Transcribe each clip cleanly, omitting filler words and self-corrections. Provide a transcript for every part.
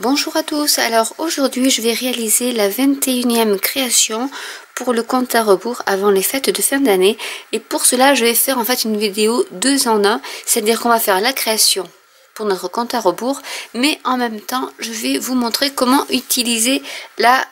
Bonjour à tous, alors aujourd'hui je vais réaliser la 21e création pour le compte à rebours avant les fêtes de fin d'année et pour cela je vais faire en fait une vidéo 2 en 1, c'est-à-dire qu'on va faire la création pour notre compte à rebours mais en même temps je vais vous montrer comment utiliser la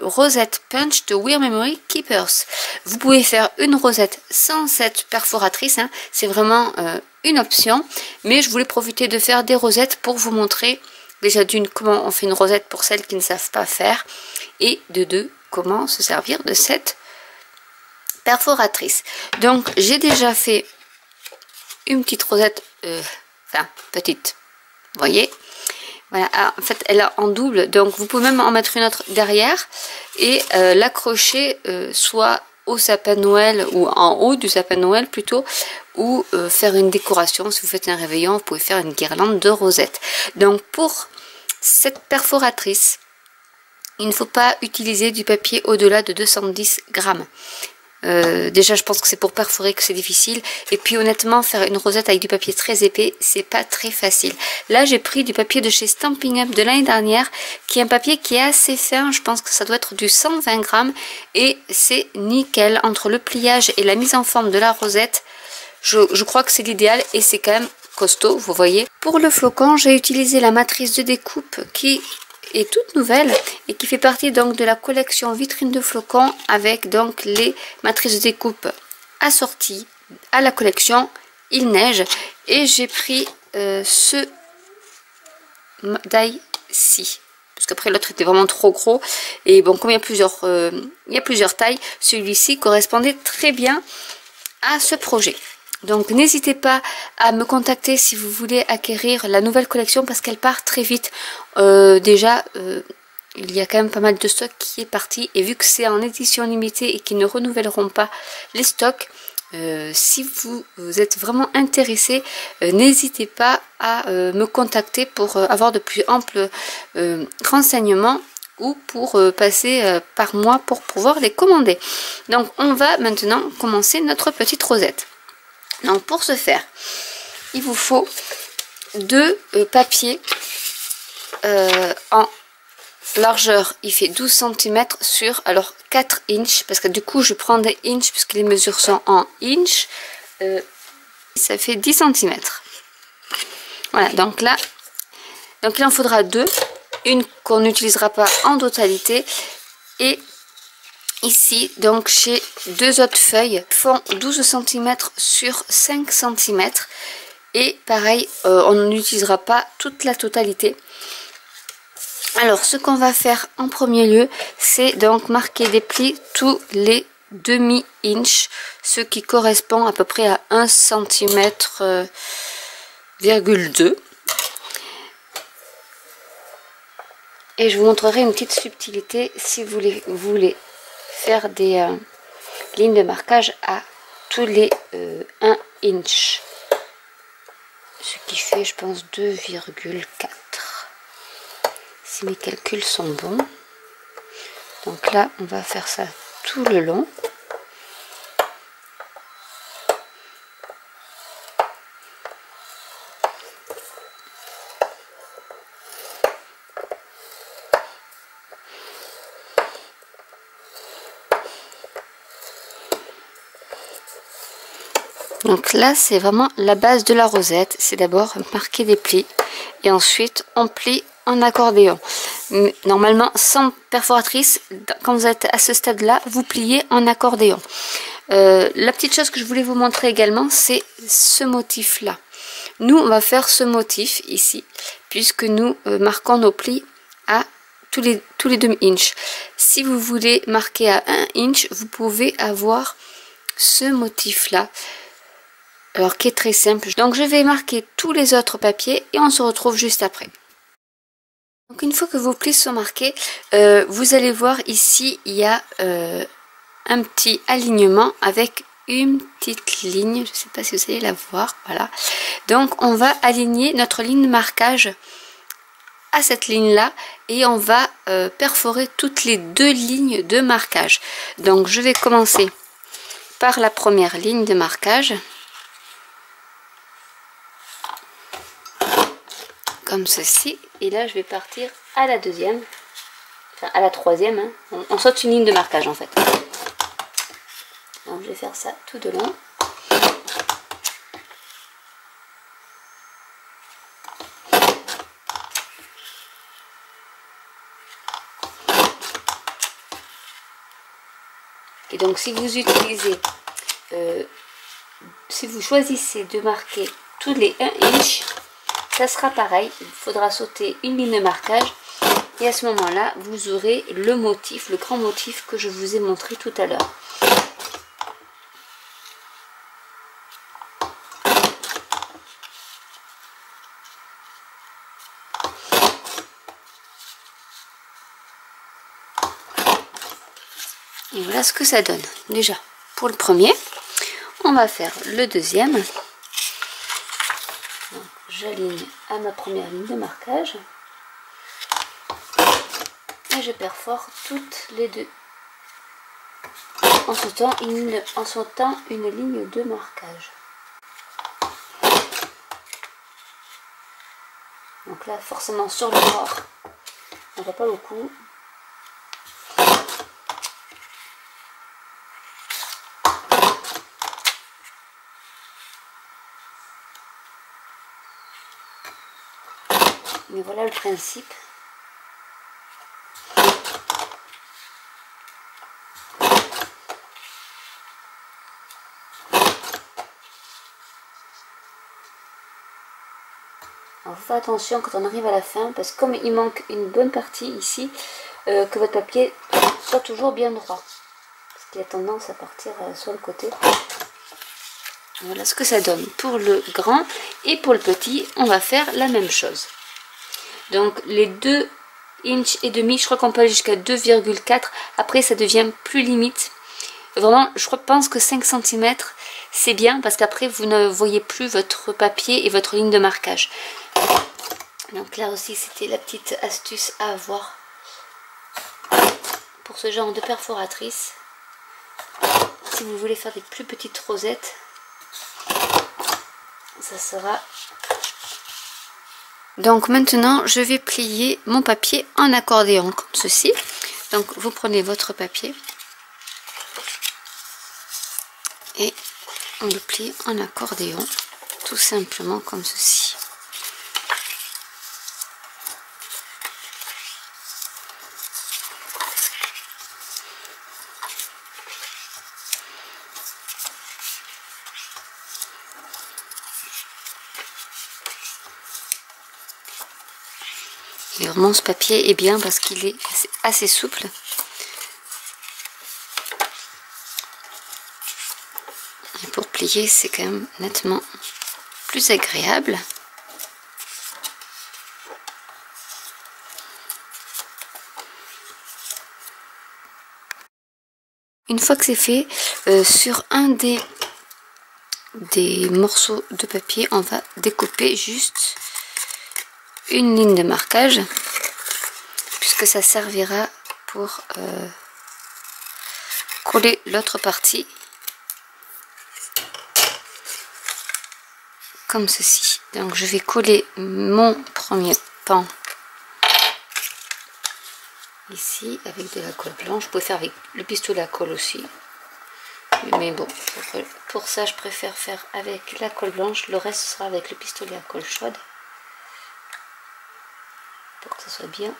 rosette punch de Wear Memory Keepers. Vous pouvez faire une rosette sans cette perforatrice, hein, c'est vraiment une option, mais je voulais profiter de faire des rosettes pour vous montrer déjà d'une, comment on fait une rosette pour celles qui ne savent pas faire, et de deux, comment se servir de cette perforatrice. Donc j'ai déjà fait une petite rosette, enfin petite, vous voyez, voilà, en fait elle est en double, donc vous pouvez même en mettre une autre derrière et l'accrocher soit au sapin de Noël ou en haut du sapin de Noël plutôt, ou faire une décoration. Si vous faites un réveillon, vous pouvez faire une guirlande de rosettes. Donc pour cette perforatrice, il ne faut pas utiliser du papier au-delà de 210 grammes. Déjà je pense que c'est pour perforer que c'est difficile, et puis honnêtement faire une rosette avec du papier très épais c'est pas très facile. Là j'ai pris du papier de chez Stampin' Up de l'année dernière, qui est un papier qui est assez fin, je pense que ça doit être du 120 grammes et c'est nickel. Entre le pliage et la mise en forme de la rosette, je crois que c'est l'idéal et c'est quand même costaud, vous voyez. Pour le flocon j'ai utilisé la matrice de découpe qui est toute nouvelle et qui fait partie donc de la collection vitrine de flocons, avec donc les matrices de découpe assorties à la collection Il neige, et j'ai pris ce die-ci parce qu'après l'autre était vraiment trop gros, et bon comme il y a plusieurs tailles, celui-ci correspondait très bien à ce projet. Donc n'hésitez pas à me contacter si vous voulez acquérir la nouvelle collection parce qu'elle part très vite. Déjà il y a quand même pas mal de stock qui est parti, et vu que c'est en édition limitée et qu'ils ne renouvelleront pas les stocks, si vous êtes vraiment intéressé, n'hésitez pas à me contacter pour avoir de plus amples renseignements, ou pour passer par moi pour pouvoir les commander. Donc on va maintenant commencer notre petite rosette. Donc pour ce faire, il vous faut deux papiers en largeur, il fait 12 cm sur alors 4 inches, parce que du coup je prends des inches puisque les mesures sont en inches, ça fait 10 cm. Voilà, donc là il en faudra deux, une qu'on n'utilisera pas en totalité, et ici donc j'ai deux autres feuilles qui font 12 cm sur 5 cm, et pareil on n'utilisera pas toute la totalité. Alors ce qu'on va faire en premier lieu, c'est donc marquer des plis tous les demi-inch, ce qui correspond à peu près à 1 cm, 2. Et je vous montrerai une petite subtilité si vous voulez faire des lignes de marquage à tous les 1 inch. Ce qui fait, je pense, 2,4. Si mes calculs sont bons. Donc là, on va faire ça tout le long. Donc là, c'est vraiment la base de la rosette. C'est d'abord marquer des plis et ensuite on plie en accordéon. Normalement, sans perforatrice, quand vous êtes à ce stade-là, vous pliez en accordéon. La petite chose que je voulais vous montrer également, c'est ce motif-là. Nous, on va faire ce motif ici, puisque nous marquons nos plis à tous les demi-inch. Si vous voulez marquer à 1 inch, vous pouvez avoir ce motif-là. Alors qui est très simple. Donc je vais marquer tous les autres papiers et on se retrouve juste après. Donc une fois que vos plis sont marqués, vous allez voir ici il y a un petit alignement avec une petite ligne. Je ne sais pas si vous allez la voir. Voilà. Donc on va aligner notre ligne de marquage à cette ligne là et on va perforer toutes les deux lignes de marquage. Donc je vais commencer par la première ligne de marquage. Comme ceci, et là je vais partir à la deuxième, enfin à la troisième, hein. On saute une ligne de marquage en fait. Donc je vais faire ça tout de long. Et donc si vous utilisez, si vous choisissez de marquer tous les 1 inch, ça sera pareil, il faudra sauter une ligne de marquage et à ce moment là vous aurez le motif, le grand motif que je vous ai montré tout à l'heure. Et voilà ce que ça donne. Déjà pour le premier, on va faire le deuxième. J'aligne à ma première ligne de marquage et je perfore toutes les deux en sautant une ligne de marquage. Donc là forcément sur le bord on va pas beaucoup. Mais voilà le principe. Alors faites attention quand on arrive à la fin, parce que comme il manque une bonne partie ici, que votre papier soit toujours bien droit. Parce qu'il a tendance à partir sur le côté. Voilà ce que ça donne pour le grand. Et pour le petit, on va faire la même chose. Donc les 2 inch et demi, je crois qu'on peut aller jusqu'à 2,4. Après ça devient plus limite. Vraiment, je pense que 5 cm c'est bien parce qu'après vous ne voyez plus votre papier et votre ligne de marquage. Donc là aussi c'était la petite astuce à avoir pour ce genre de perforatrice. Si vous voulez faire des plus petites rosettes, ça sera... Donc maintenant je vais plier mon papier en accordéon comme ceci. Donc vous prenez votre papier et on le plie en accordéon tout simplement comme ceci. Et vraiment ce papier est bien parce qu'il est assez souple. Et pour plier c'est quand même nettement plus agréable. Une fois que c'est fait, sur un des morceaux de papier, on va découper juste une ligne de marquage puisque ça servira pour coller l'autre partie comme ceci. Donc je vais coller mon premier pan ici avec de la colle blanche. Vous pouvez faire avec le pistolet à colle aussi, mais bon, pour ça je préfère faire avec la colle blanche. Le reste sera avec le pistolet à colle chaude pour que ça soit bien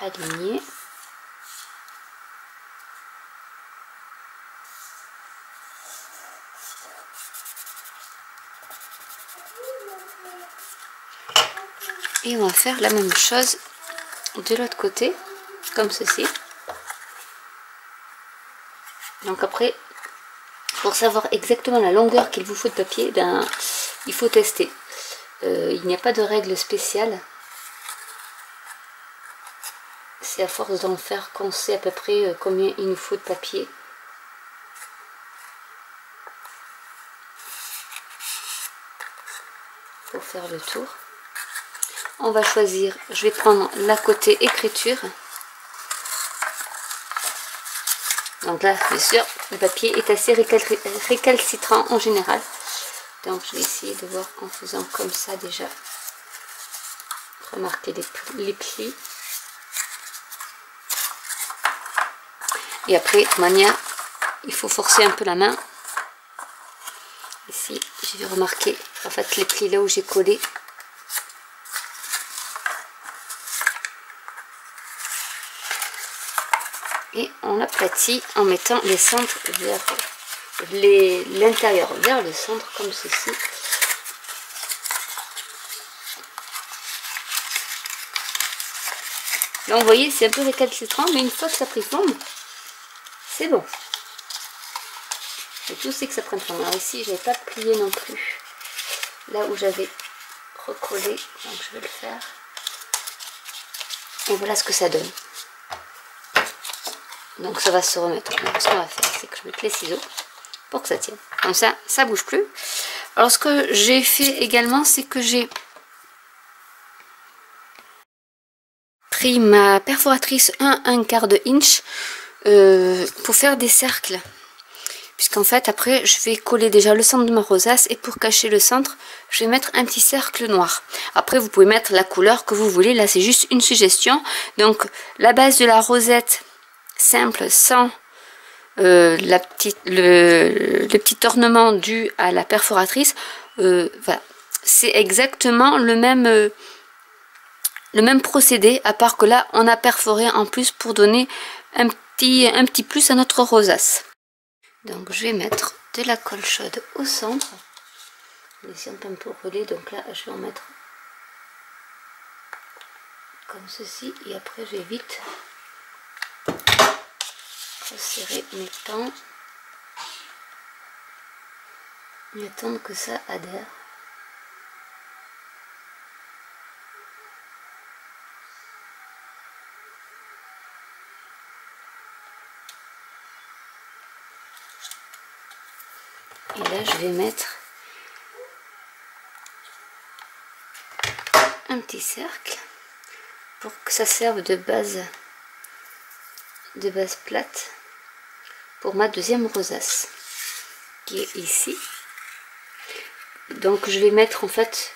aligné. Et on va faire la même chose de l'autre côté comme ceci. Donc après, pour savoir exactement la longueur qu'il vous faut de papier, ben, il faut tester. Il n'y a pas de règle spéciale. C'est à force d'en faire qu'on sait à peu près combien il nous faut de papier. Pour faire le tour. On va choisir, je vais prendre la côté écriture. Donc là, bien sûr, le papier est assez récalcitrant en général. Donc je vais essayer de voir en faisant comme ça déjà. remarquer les plis. Et après, de toute manière, il faut forcer un peu la main. Ici, j'ai remarqué en fait les plis là où j'ai collé. Et on aplatit en mettant les centres vers l'intérieur vers le centre comme ceci. Là, vous voyez, c'est un peu récalcitrant, mais une fois que ça a pris forme, c'est bon. Et tout c'est que ça prenne forme. Alors ici, je n'avais pas plié non plus. Là où j'avais recollé, donc je vais le faire. Et voilà ce que ça donne. Donc ça va se remettre. Donc ce qu'on va faire, c'est que je mette les ciseaux pour que ça tienne. Comme ça, ça bouge plus. Alors ce que j'ai fait également, c'est que j'ai pris ma perforatrice 1/4 de inch pour faire des cercles. Puisqu'en fait, après, je vais coller déjà le centre de ma rosace et pour cacher le centre, je vais mettre un petit cercle noir. Après, vous pouvez mettre la couleur que vous voulez. Là, c'est juste une suggestion. Donc, la base de la rosette simple sans le petit ornement dû à la perforatrice, voilà, c'est exactement le même procédé, à part que là on a perforé en plus pour donner un petit plus à notre rosace. Donc je vais mettre de la colle chaude au centre, ici un peu relais, donc là je vais en mettre comme ceci et après je vais vite resserrer mes pans et attendre que ça adhère. Et là je vais mettre un petit cercle pour que ça serve de base plate pour ma deuxième rosace qui est ici. Donc je vais mettre en fait,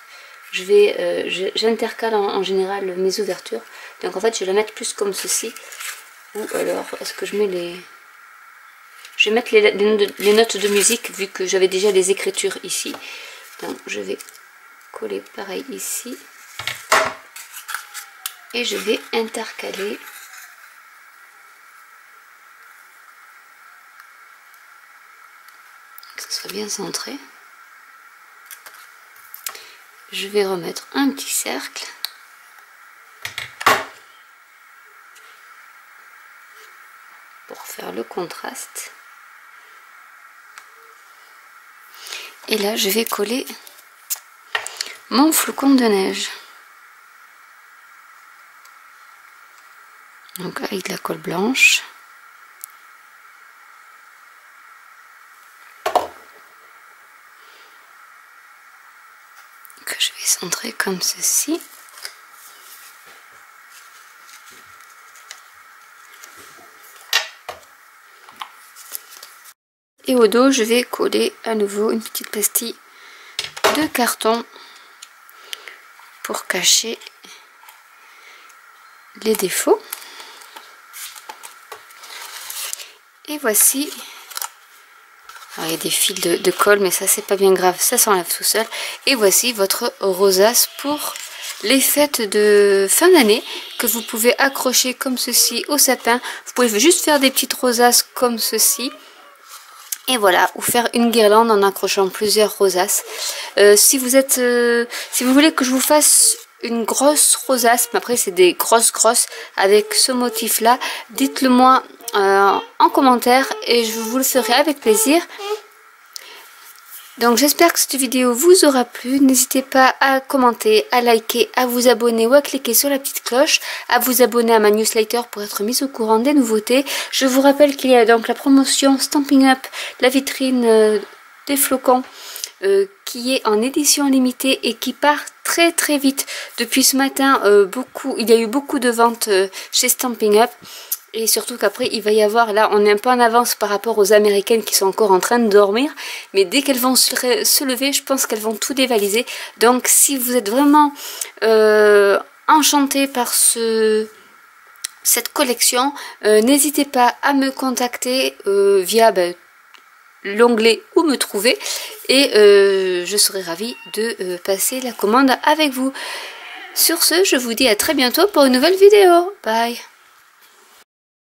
j'intercale en général mes ouvertures, donc en fait je vais la mettre plus comme ceci, ou alors est-ce que je mets je vais mettre les notes de musique vu que j'avais déjà les écritures ici, donc je vais coller pareil ici et je vais intercaler que ça soit bien centré. Je vais remettre un petit cercle pour faire le contraste. Et là, je vais coller mon flocon de neige. Donc avec de la colle blanche. Que je vais centrer comme ceci. Et au dos, je vais coller à nouveau une petite pastille de carton pour cacher les défauts. Et voici, alors il y a des fils de colle, mais ça c'est pas bien grave, ça s'enlève tout seul. Et voici votre rosace pour les fêtes de fin d'année que vous pouvez accrocher comme ceci au sapin. Vous pouvez juste faire des petites rosaces comme ceci. Et voilà, ou faire une guirlande en accrochant plusieurs rosaces. Si vous voulez que je vous fasse une grosse rosace, mais après c'est des grosses avec ce motif là, dites-le moi en commentaire et je vous le ferai avec plaisir. Donc j'espère que cette vidéo vous aura plu. N'hésitez pas à commenter, à liker, à vous abonner ou à cliquer sur la petite cloche, à vous abonner à ma newsletter pour être mise au courant des nouveautés. Je vous rappelle qu'il y a donc la promotion Stampin' Up, la vitrine des flocons qui est en édition limitée et qui part très vite. Depuis ce matin, il y a eu beaucoup de ventes chez Stampin' Up. Et surtout qu'après, il va y avoir, là, on est un peu en avance par rapport aux américaines qui sont encore en train de dormir. Mais dès qu'elles vont se lever, je pense qu'elles vont tout dévaliser. Donc, si vous êtes vraiment enchantée par cette collection, n'hésitez pas à me contacter via l'onglet où me trouver et je serai ravie de passer la commande avec vous. Sur ce, je vous dis à très bientôt pour une nouvelle vidéo. Bye!